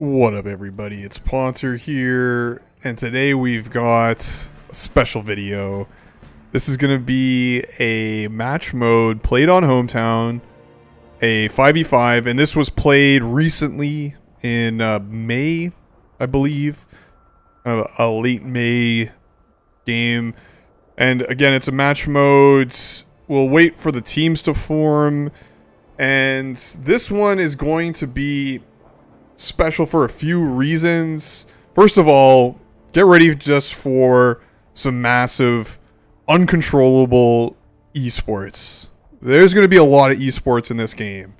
What up, everybody? It's Ponter here, and today we've got a special video. This is going to be a match mode played on Hometown, a 5v5, and this was played recently in May, I believe. A late May game. And again, it's a match mode. We'll wait for the teams to form, and this one is going to be special for a few reasons. First of all, get ready just for some massive, uncontrollable esports. There's going to be a lot of esports in this game.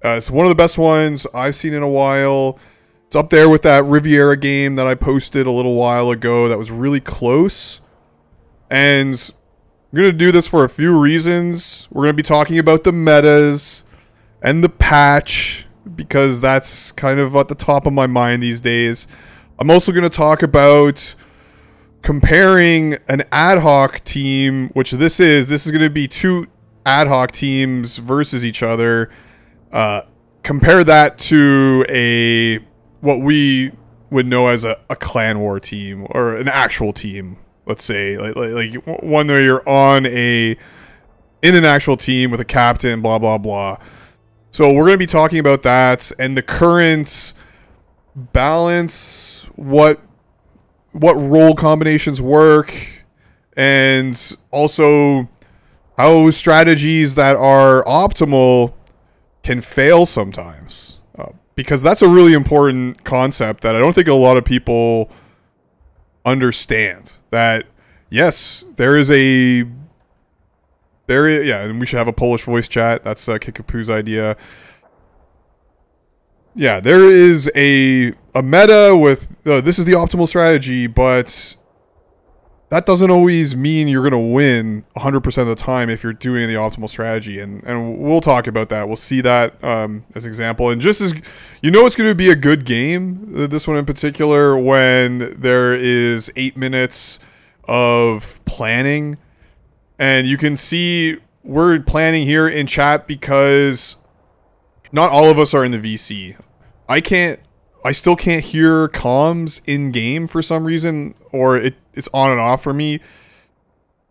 It's one of the best ones I've seen in a while. It's up there with that Riviera game that I posted a little while ago that was really close. And I'm going to do this for a few reasons. We're going to be talking about the metas and the patch, because that's kind of at the top of my mind these days. I'm also going to talk about comparing an ad hoc team, which this is going to be two ad hoc teams versus each other. Compare that to what we would know as a clan war team, or an actual team, let's say, like one where you're in an actual team with a captain, blah blah blah. So we're going to be talking about that and the current balance, what role combinations work, and also how strategies that are optimal can fail sometimes. Because that's a really important concept that I don't think a lot of people understand. That, yes, yeah, and we should have a Polish voice chat. That's Kikapu's idea. Yeah, there is a meta with this is the optimal strategy, but that doesn't always mean you're going to win 100% of the time if you're doing the optimal strategy. And we'll talk about that. We'll see that as an example. And just as you know, it's going to be a good game, this one in particular, when there is 8 minutes of planning. And you can see we're planning here in chat because not all of us are in the VC. I still can't hear comms in game for some reason, or it's on and off for me.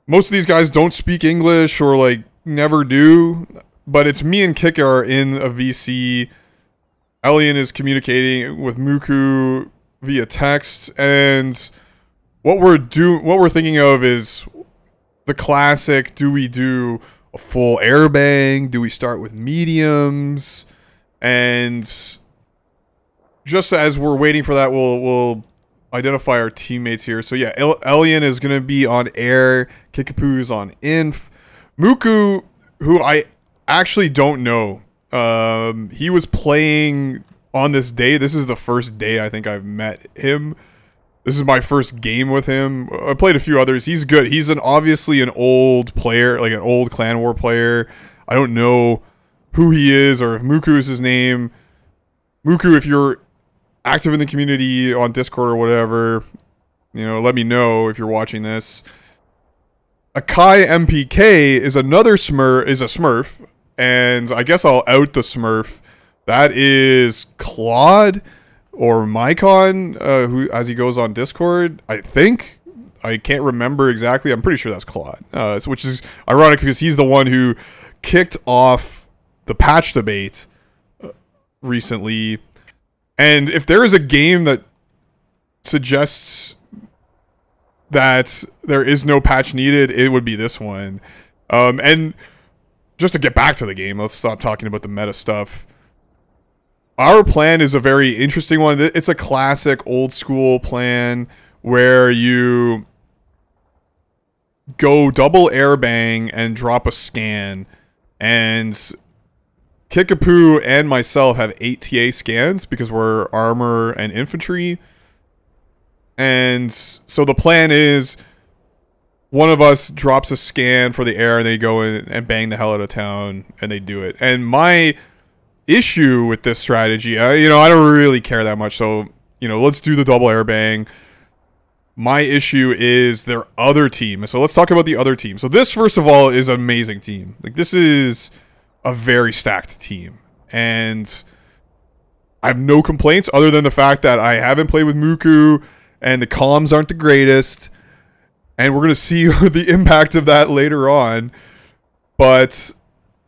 Most of these guys don't speak English, or like never do, but it's me and Kika are in a VC. Elian is communicating with Muku via text, and what we're thinking of is the classic, do we do a full airbang? Do we start with mediums? And just as we're waiting for that, we'll identify our teammates here. So yeah, Elian is going to be on air. Kikapu is on inf. Muku, who I actually don't know. He was playing on this day. This is the first day I think I've met him. This is my first game with him. I played a few others. He's good. He's obviously an old player, like an old Clan War player. I don't know who he is or if Muku is his name. Muku, if you're active in the community on Discord or whatever, let me know if you're watching this. Akai MPK is another Smurf, and I guess I'll out the Smurf. That is Claude, or Mycon, who, as he goes on Discord, I think. I can't remember exactly. I'm pretty sure that's Claude. Which is ironic because he's the one who kicked off the patch debate recently. And if there is a game that suggests that there is no patch needed, it would be this one. And just to get back to the game, let's stop talking about the meta stuff. Our plan is a very interesting one. It's a classic old school plan where you go double airbang and drop a scan. And Kikapu and myself have 8 TA scans because we're armor and infantry. And so the plan is one of us drops a scan for the air and they go in and bang the hell out of town and they do it. And my issue with this strategy, I don't really care that much, so let's do the double airbang. My issue is their other team, so let's talk about the other team. So this, first of all, is an amazing team. Like, this is a very stacked team, and I have no complaints other than the fact that I haven't played with Muku and the comms aren't the greatest. And we're going to see the impact of that later on. But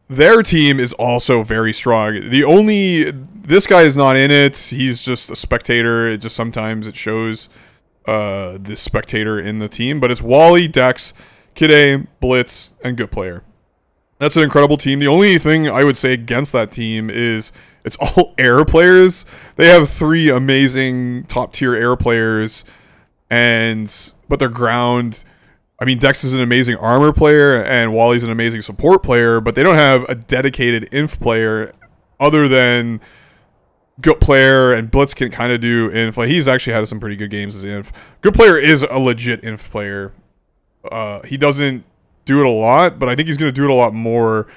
their team is also very strong. This guy is not in it. He's just a spectator. It just sometimes it shows the spectator in the team. But it's Wally, Dex, Kide, Blitz, and Good Player. That's an incredible team. The only thing I would say against that team is it's all air players. They have 3 amazing top tier air players, but they're ground. I mean, Dex is an amazing armor player, and Wally's an amazing support player, but they don't have a dedicated inf player other than Good Player, and Blitz can kind of do inf. Like, he's actually had some pretty good games as inf. Good Player is a legit inf player. He doesn't do it a lot, but I think he's going to do it a lot more,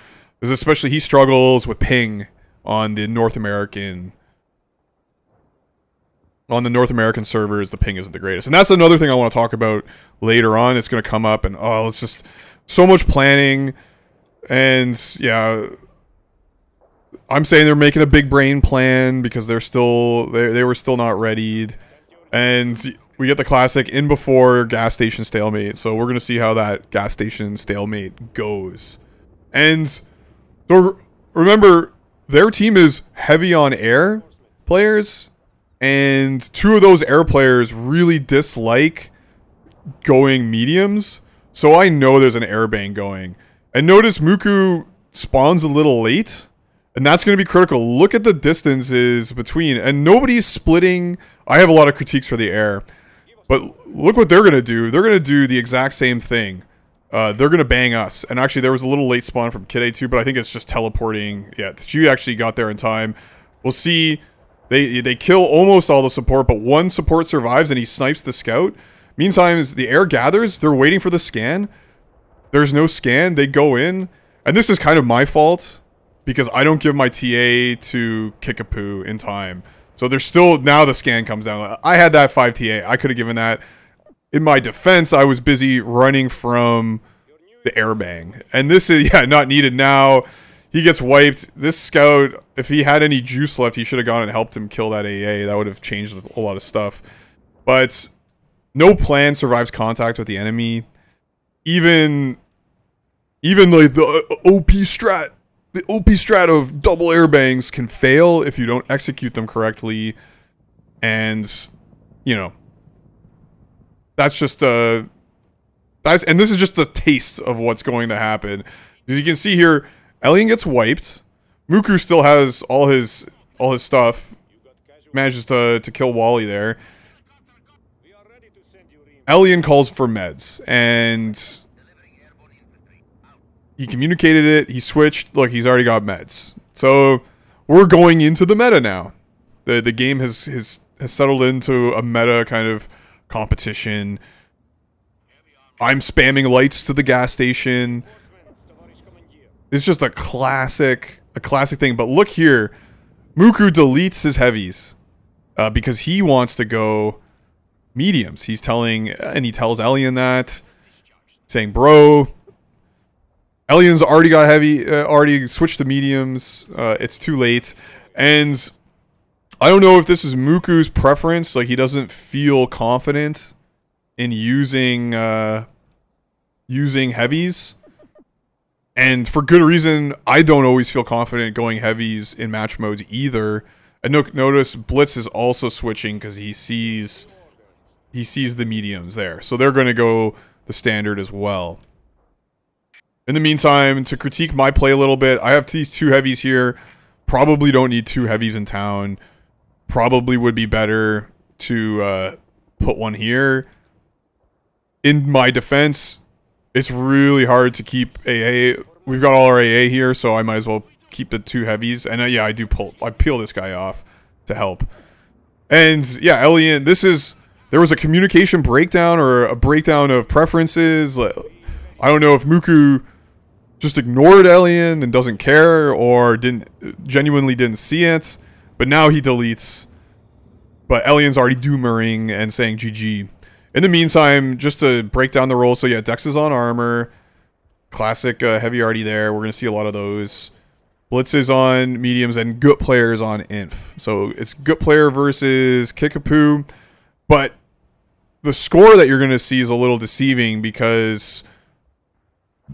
because especially he struggles with ping on the North American servers. The ping isn't the greatest, and that's another thing I want to talk about later on. It's going to come up, and it's just so much planning. And yeah, I'm saying they're making a big brain plan because they were still not readied, and we get the classic in before gas station stalemate. So we're going to see how that gas station stalemate goes. And so remember, their team is heavy on air players. And 2 of those air players really dislike going mediums. So I know there's an air bang going. And notice Muku spawns a little late. And that's going to be critical. Look at the distances between. And nobody's splitting. I have a lot of critiques for the air. But look what they're going to do. They're going to do the exact same thing. They're going to bang us. And actually, there was a little late spawn from Kide too. But I think it's just teleporting. Yeah, she actually got there in time. We'll see. They kill almost all the support, but 1 support survives and he snipes the scout. Meantime, as the air gathers, they're waiting for the scan. There's no scan. They go in. And this is kind of my fault because I don't give my TA to Kickapoo in time. So there's still, now the scan comes down. I had that 5 TA. I could have given that. In my defense, I was busy running from the airbang. And this is, yeah, not needed now. He gets wiped. This scout, if he had any juice left, he should have gone and helped him kill that AA. That would have changed a lot of stuff. But no plan survives contact with the enemy. Even like the OP strat of double airbangs can fail if you don't execute them correctly. And, you know, that's just and this is just a taste of what's going to happen. As you can see here, Elian gets wiped. Muku still has all his stuff. Manages to kill Wally there. Elian calls for meds, and he communicated it. He switched. Look, he's already got meds. So we're going into the meta now. The game has settled into a meta kind of competition. I'm spamming lights to the gas station. It's just a classic thing. But look here, Muku deletes his heavies because he wants to go mediums. He tells Elian that, saying, "Bro, Elian's already got heavy, already switched to mediums. It's too late." And I don't know if this is Muku's preference. Like, he doesn't feel confident in using heavies. And for good reason, I don't always feel confident going heavies in match modes either. And notice Blitz is also switching because he sees the mediums there. So they're going to go the standard as well. In the meantime, to critique my play a little bit, I have these 2 heavies here. Probably don't need 2 heavies in town. Probably would be better to put 1 here. In my defense, it's really hard to keep AA. We've got all our AA here, so I might as well keep the 2 heavies. And yeah, I peel this guy off to help. And yeah, Elian, there was a communication breakdown or a breakdown of preferences. I don't know if Muku just ignored Elian and doesn't care, or genuinely didn't see it. But now he deletes. But Elian's already doomerring and saying GG. In the meantime, just to break down the roles, so yeah, Dex is on armor. Classic heavy already there. We're going to see a lot of those. blitzes on mediums, and gut players on inf. So it's gut player versus Kickapoo, but the score that you're going to see is a little deceiving because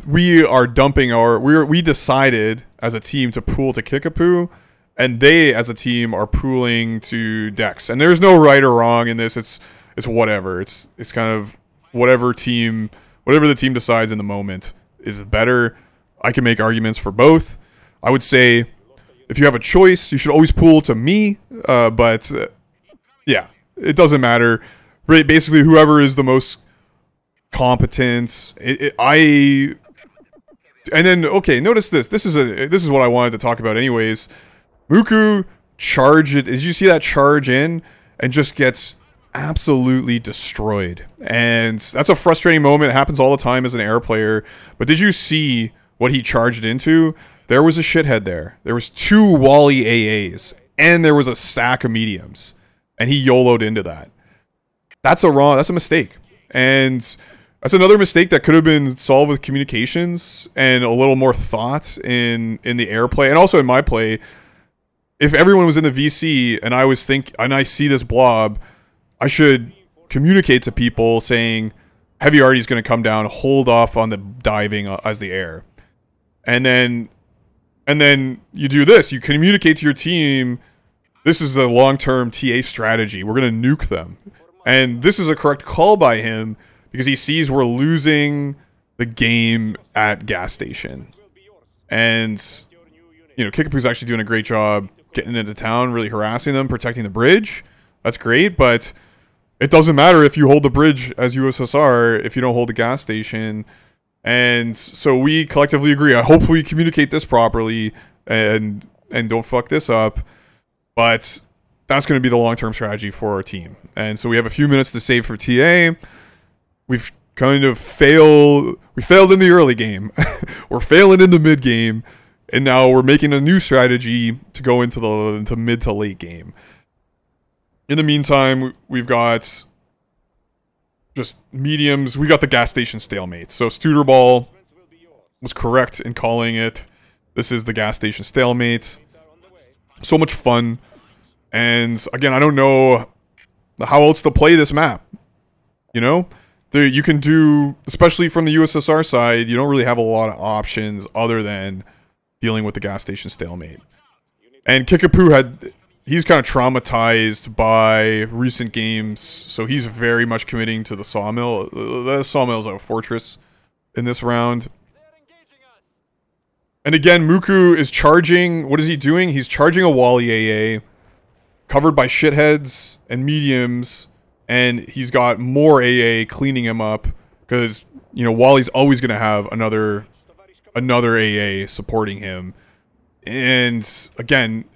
we are dumping we decided as a team to pool to Kickapoo, and they as a team are pooling to Dex. And there's no right or wrong in this. It's whatever. It's kind of whatever the team decides in the moment is better. I can make arguments for both. I would say if you have a choice, you should always pool to me. But yeah, it doesn't matter. Basically, whoever is the most competent. And then, okay, notice this. This is what I wanted to talk about anyways. Muku charged. Did you see that charge in and just gets absolutely destroyed? And that's a frustrating moment. It happens all the time as an air player. But did you see what he charged into? There was a shithead there. There was 2 Wally AAs and there was a stack of mediums, and he YOLO'd into that. That's a mistake. And that's another mistake that could have been solved with communications and a little more thought in the air play and also in my play. If everyone was in the VC and I see this blob, I should communicate to people saying heavy arty is going to come down, hold off on the diving as the air. And then you do this. You communicate to your team, this is a long-term TA strategy. We're going to nuke them. And this is a correct call by him because he sees we're losing the game at gas station. And, you know, Kickapoo's actually doing a great job getting into town, really harassing them, protecting the bridge. That's great, but it doesn't matter if you hold the bridge as USSR if you don't hold the gas station. And so we collectively agree. I hope we communicate this properly and don't fuck this up. But that's going to be the long-term strategy for our team. And so we have a few minutes to save for TA. We've kind of failed. We failed in the early game. We're failing in the mid game. And now we're making a new strategy to go into mid to late game. In the meantime, we've got just mediums. We got the gas station stalemate. So Studerball was correct in calling it. This is the gas station stalemate. So much fun. And again, I don't know how else to play this map. You know, you can do, especially from the USSR side, you don't really have a lot of options other than dealing with the gas station stalemate. And Kickapoo he's kind of traumatized by recent games, so he's very much committing to the sawmill. The sawmill is like a fortress in this round. And again, Muku is charging. What is he doing? He's charging a Wally AA, covered by shitheads and mediums, and he's got more AA cleaning him up because, you know, Wally's always going to have another AA supporting him. And again,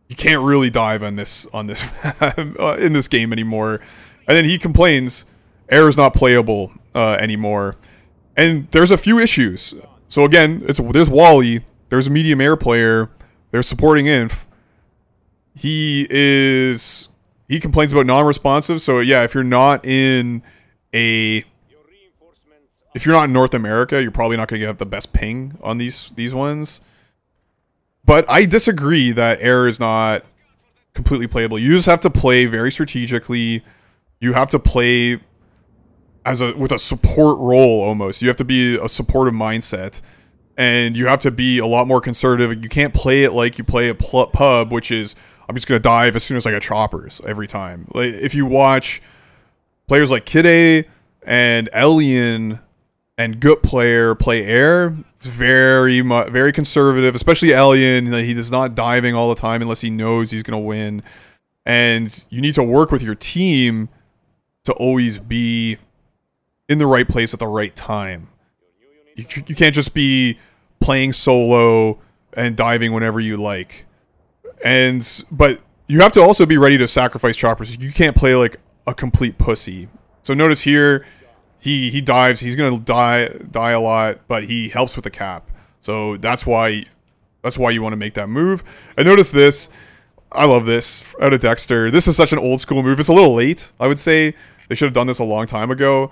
you can't really dive on this in this game anymore. And then he complains air is not playable anymore. And there's a few issues. So again, there's Wally, there's a medium air player, there's supporting inf. He complains about non-responsive. So yeah, if you're not in North America, you're probably not going to get the best ping on these ones. But I disagree that air is not completely playable. You just have to play very strategically. You have to play with a support role almost. You have to be a supportive mindset. And you have to be a lot more conservative. You can't play it like you play a pub, which is, I'm just going to dive as soon as I get choppers every time. Like, if you watch players like Kide and Elian and Gut player play air, it's very conservative, especially Elian. He does not diving all the time unless he knows he's going to win. And you need to work with your team to always be in the right place at the right time. You can't just be playing solo and diving whenever you like. But you have to also be ready to sacrifice choppers. You can't play like a complete pussy. So notice here, he dives. He's gonna die a lot, but he helps with the cap. So that's why you want to make that move. And notice this. I love this out of Dexter. This is such an old school move. It's a little late, I would say. They should have done this a long time ago.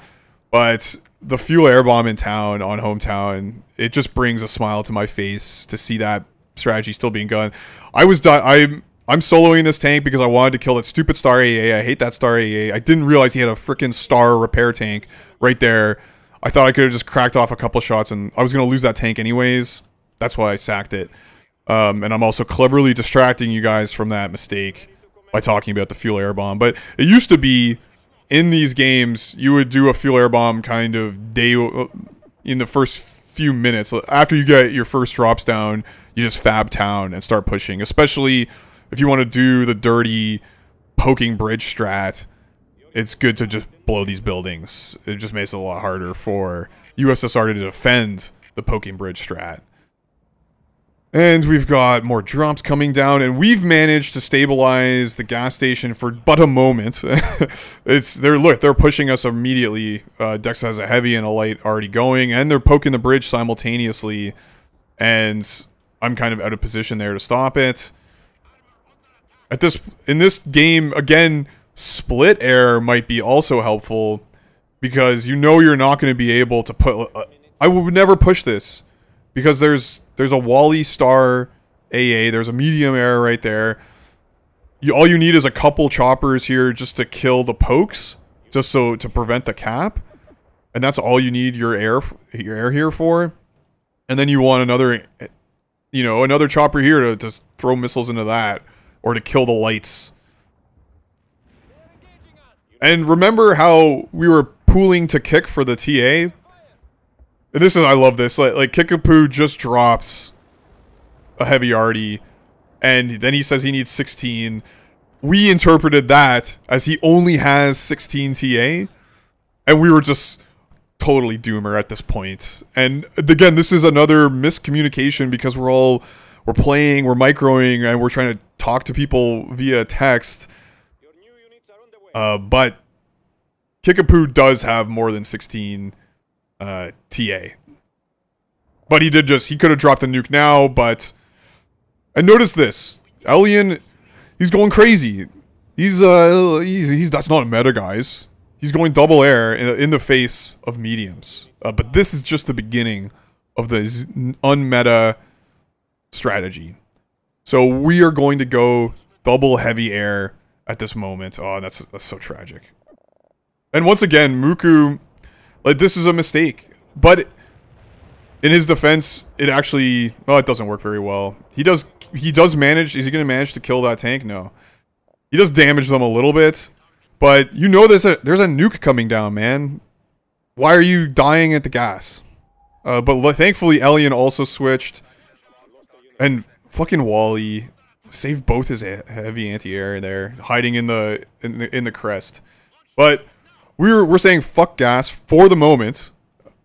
But the fuel air bomb in town on hometown, it just brings a smile to my face to see that strategy still being gone. I'm soloing this tank because I wanted to kill that stupid star AA. I hate that star AA. I didn't realize he had a freaking star repair tank right there. I thought I could have just cracked off a couple shots and I was going to lose that tank anyways. That's why I sacked it. And I'm also cleverly distracting you guys from that mistake by talking about the fuel air bomb. But it used to be, in these games, you would do a fuel air bomb kind of day in the first few minutes. After you get your first drops down, you just fab town and start pushing. Especially if you want to do the dirty poking bridge strat, it's good to just blow these buildings. It just makes it a lot harder for USSR to defend the poking bridge strat. And we've got more drops coming down, and we've managed to stabilize the gas station for but a moment. They're pushing us immediately. Dex has a heavy and a light already going, and they're poking the bridge simultaneously. And I'm kind of out of position there to stop it. In this game, again, split air might be also helpful because you know you're not going to be able to put. I would never push this because there's a Wally Star AA. There's a medium air right there. All you need is a couple choppers here just to kill the pokes, just so to prevent the cap, and that's all you need your air here for. And then you want another, another chopper here to throw missiles into that or to kill the lights. And remember how we were pooling to kick for the TA? And I love this. Like Kickapoo just drops a heavy arty, and then he says he needs 16. We interpreted that as he only has 16 TA, and we were just totally doomer at this point. And again, this is another miscommunication because we're playing, we're microing, and we're trying to talk to people via text. But Kickapoo does have more than 16 TA. But he could have dropped a nuke now, but... And notice this. Elian, he's going crazy. He's that's not a meta, guys. He's going double air in the face of mediums. But this is just the beginning of the unmeta strategy. So we are going to go double heavy air at this moment. Oh, that's so tragic. And once again, Muku, like, this is a mistake. But in his defense, it actually, well, it doesn't work very well. He does manage. Is he going to manage to kill that tank? No. He does damage them a little bit, but you know there's a nuke coming down, man. Why are you dying at the gas? But thankfully, Elian also switched, and fucking Wally saved both his heavy anti-air there, hiding in the crest. But we're saying fuck gas for the moment.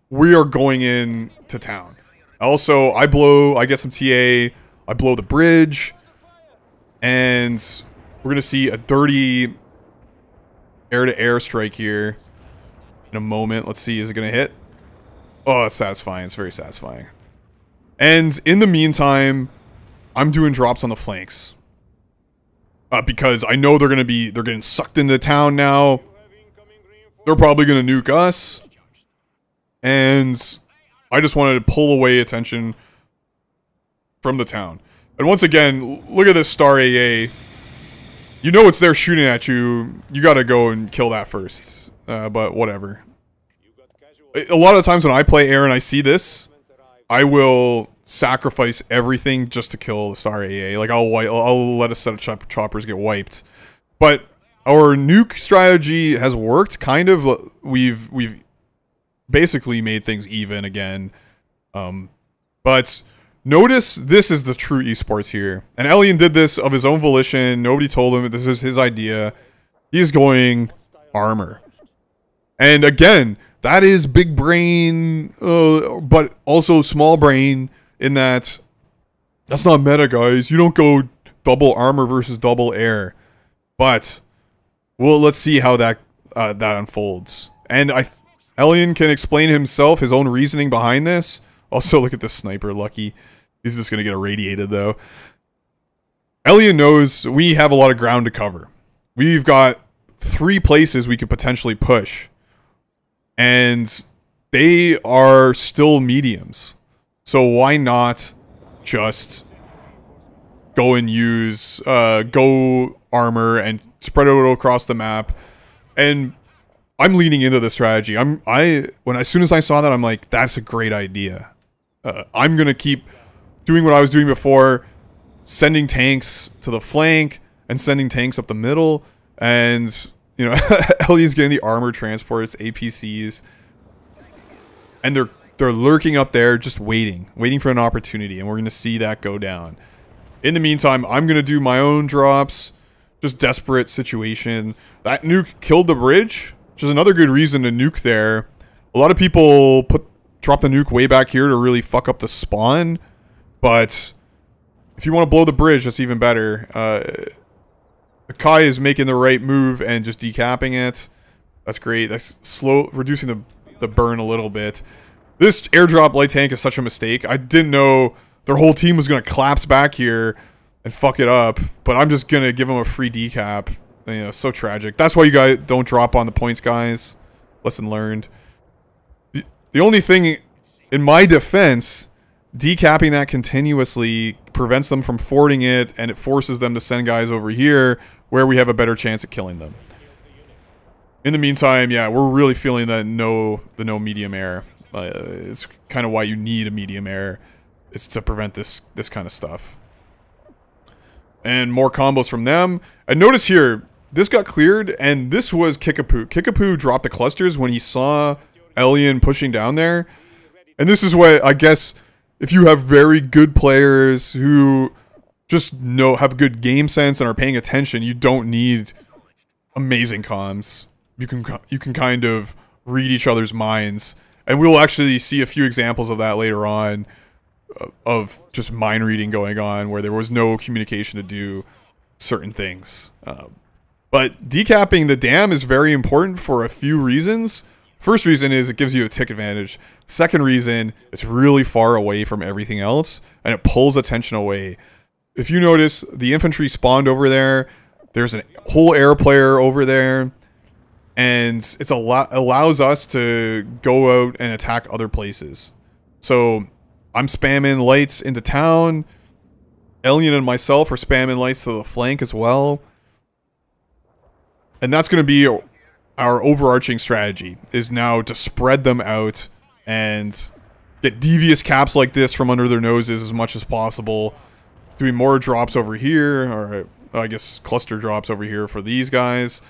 We are going in to town. Also, I get some TA, I blow the bridge, and we're gonna see a dirty air-to-air strike here in a moment. Let's see, is it gonna hit? Oh, it's satisfying. It's very satisfying. And in the meantime, I'm doing drops on the flanks. Because I know they're getting sucked into town now. They're probably gonna nuke us. And I just wanted to pull away attention from the town. And once again, look at this Star AA. You know it's there shooting at you. You gotta go and kill that first. But whatever. A lot of times when I play air and I see this, I will sacrifice everything just to kill the Star AA. Like, I'll let a set of choppers get wiped. But our nuke strategy has worked, kind of. We've basically made things even again. But notice this is the true esports here. And Elian did this of his own volition. Nobody told him this was his idea. He's going armor. And again, that is big brain, but also small brain in that that's not meta, guys. You don't go double armor versus double air. But, well, let's see how that unfolds. And Elian can explain himself, his own reasoning behind this. Also, look at this sniper, Lucky. He's just going to get irradiated, though. Elian knows we have a lot of ground to cover. We've got 3 places we could potentially push. And they are still mediums. So why not just go and use go armor and spread it across the map. And I'm leaning into the strategy. As soon as I saw that, I'm like, that's a great idea. I'm gonna keep doing what I was doing before, sending tanks to the flank and sending tanks up the middle, and you know, Ellie's getting the armor transports, APCs, and they're lurking up there, just waiting for an opportunity, and we're gonna see that go down. In the meantime, I'm gonna do my own drops. Just desperate situation. That nuke killed the bridge, which is another good reason to nuke there. A lot of people drop the nuke way back here to really fuck up the spawn, but if you want to blow the bridge, that's even better. Kai is making the right move and just decapping it. That's great. That's reducing the burn a little bit. This airdrop light tank is such a mistake. I didn't know their whole team was going to collapse back here and fuck it up, but I'm just going to give them a free decap. You know, so tragic. That's why you guys don't drop on the points, guys. Lesson learned. The only thing, in my defense, decapping that continuously prevents them from forwarding it, and it forces them to send guys over here where we have a better chance at killing them. In the meantime, yeah, we're really feeling the no medium air. It's kind of why you need a medium air. It's to prevent this kind of stuff. And more combos from them. And notice here, this got cleared, and this was Kickapoo. Kickapoo dropped the clusters when he saw Elian pushing down there. And this is what, I guess, if you have very good players who just have good game sense and are paying attention, you don't need amazing comms. You can kind of read each other's minds. And we'll actually see a few examples of that later on, of just mind reading going on where there was no communication to do certain things. But decapping the dam is very important for a few reasons. First reason is it gives you a tick advantage. Second reason, it's really far away from everything else, and it pulls attention away. If you notice, the infantry spawned over there. There's a whole air player over there, and it's allows us to go out and attack other places. So I'm spamming lights into town. Elian and myself are spamming lights to the flank as well. And that's going to be our overarching strategy, is now to spread them out and get devious caps like this from under their noses as much as possible. Doing more drops over here, or I guess cluster drops over here for these guys.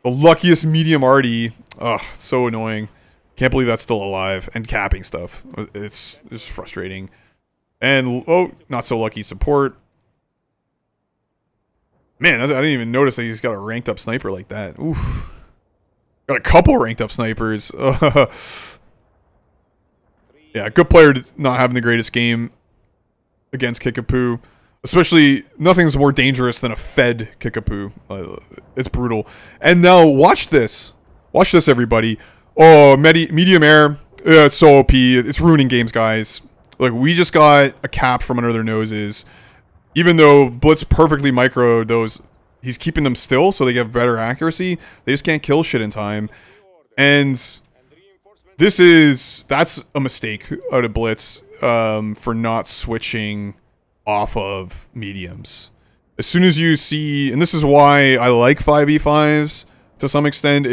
The luckiest medium arty. Ugh, so annoying. Can't believe that's still alive. And capping stuff. It's frustrating. And, oh, not so lucky support. Man, I didn't even notice that he's got a ranked up sniper like that. Oof. Got a couple ranked up snipers. Yeah, good player not having the greatest game against Kickapoo. Especially, nothing's more dangerous than a fed Kickapoo. It's brutal. And now, watch this. Watch this, everybody. Oh, medium air. It's so OP. It's ruining games, guys. Like, we just got a cap from under their noses. Even though Blitz perfectly microed those, he's keeping them still so they get better accuracy. They just can't kill shit in time. And that's a mistake out of Blitz for not switching off of mediums. As soon as you see, and this is why I like 5v5s to some extent,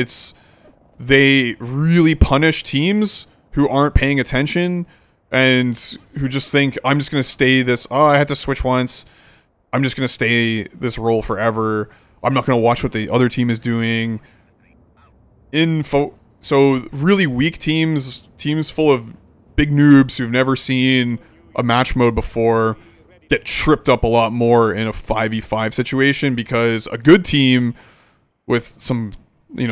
they really punish teams who aren't paying attention and who just think, I'm just going to stay this, oh, I had to switch once, I'm just going to stay this role forever, I'm not going to watch what the other team is doing. So really weak teams full of big noobs who've never seen a match mode before, get tripped up a lot more in a 5v5 situation, because a good team with some,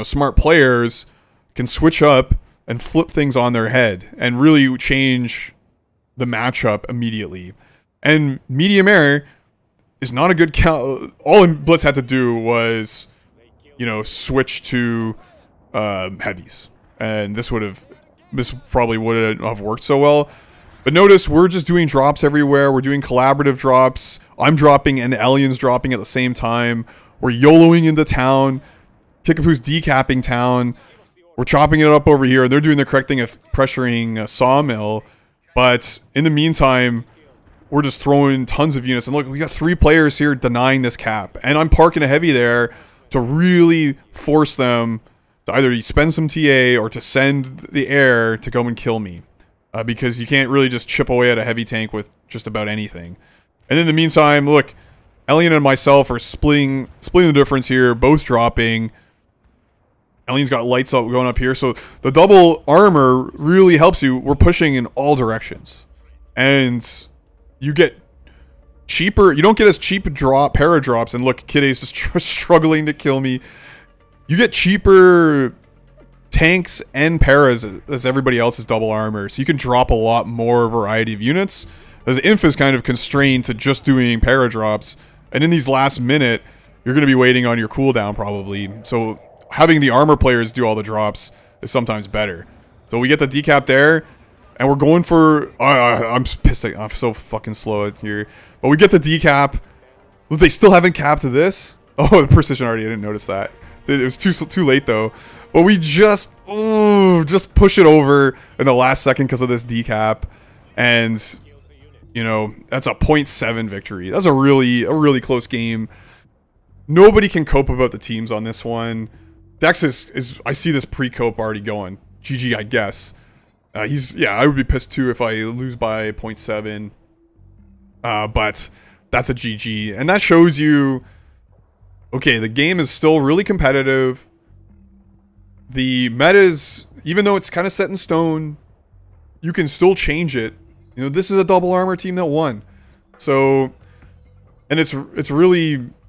smart players can switch up and flip things on their head and really change the matchup immediately. And medium air is not a good count. All Blitz had to do was, switch to heavies, and this probably wouldn't have worked so well. But notice, we're just doing drops everywhere. We're doing collaborative drops. I'm dropping and Elian's dropping at the same time. We're YOLOing into town. Kickapoo's decapping town. We're chopping it up over here. They're doing the correct thing of pressuring Sawmill. But in the meantime, we're just throwing tons of units. And look, we got 3 players here denying this cap. And I'm parking a heavy there to really force them to either spend some TA or to send the air to go and kill me. Because you can't really just chip away at a heavy tank with just about anything. And in the meantime, look, Elian and myself are splitting the difference here, both dropping. Elian's got lights up going up here, so the double armor really helps you. We're pushing in all directions. And you get cheaper, you don't get as cheap para drops, and look, Kidde's just struggling to kill me. You get cheaper tanks and paras as everybody else's double armor, so you can drop a lot more variety of units. As Inf is kind of constrained to just doing para drops, and in these last minute, you're going to be waiting on your cooldown probably. So having the armor players do all the drops is sometimes better. So we get the decap there, and we're going for... I'm pissed. I'm so fucking slow here. But we get the decap. They still haven't capped this. Oh, the precision already. I didn't notice that. It was too late though. But we just push it over in the last second because of this decap, and you know, that's a 0.7 victory. That's a really close game. Nobody can cope about the teams on this one. Dex is I see this pre-cope already going. GG, I guess. I would be pissed too if I lose by 0.7. But that's a GG, and that shows you. Okay, the game is still really competitive. The metas, even though it's kind of set in stone, you can still change it. You know, this is a double armor team that won. So, and it's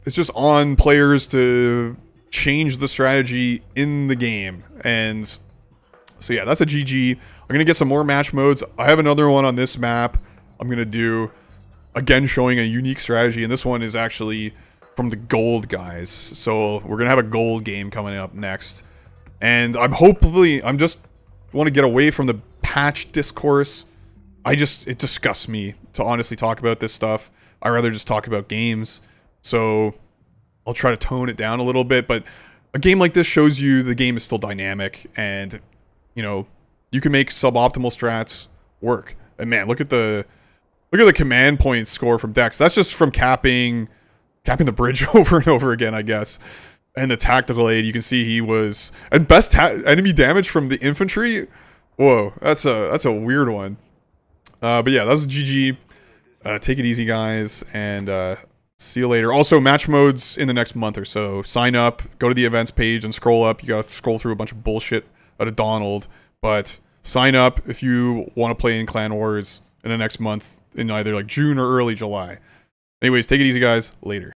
just on players to change the strategy in the game. And so yeah, that's a GG. I'm going to get some more match modes. I have another one on this map I'm going to do, again showing a unique strategy, and this one is actually from the gold guys. So we're gonna have a gold game coming up next, and I'm just want to get away from the patch discourse. It disgusts me to honestly talk about this stuff. I'd rather just talk about games. So I'll try to tone it down a little bit, but a game like this shows you the game is still dynamic, and you know, you can make suboptimal strats work. And man, look at the command point score from Dex. That's just from capping the bridge over and over again, I guess. And the tactical aid, you can see he was... And best enemy damage from the infantry? Whoa, that's a weird one. But yeah, that was GG. Take it easy, guys, and see you later. Also, match modes in the next month or so. Sign up, go to the events page, and scroll up. You gotta scroll through a bunch of bullshit out of Donald. But sign up if you want to play in Clan Wars in the next month, in either like June or early July. Anyways, take it easy, guys. Later.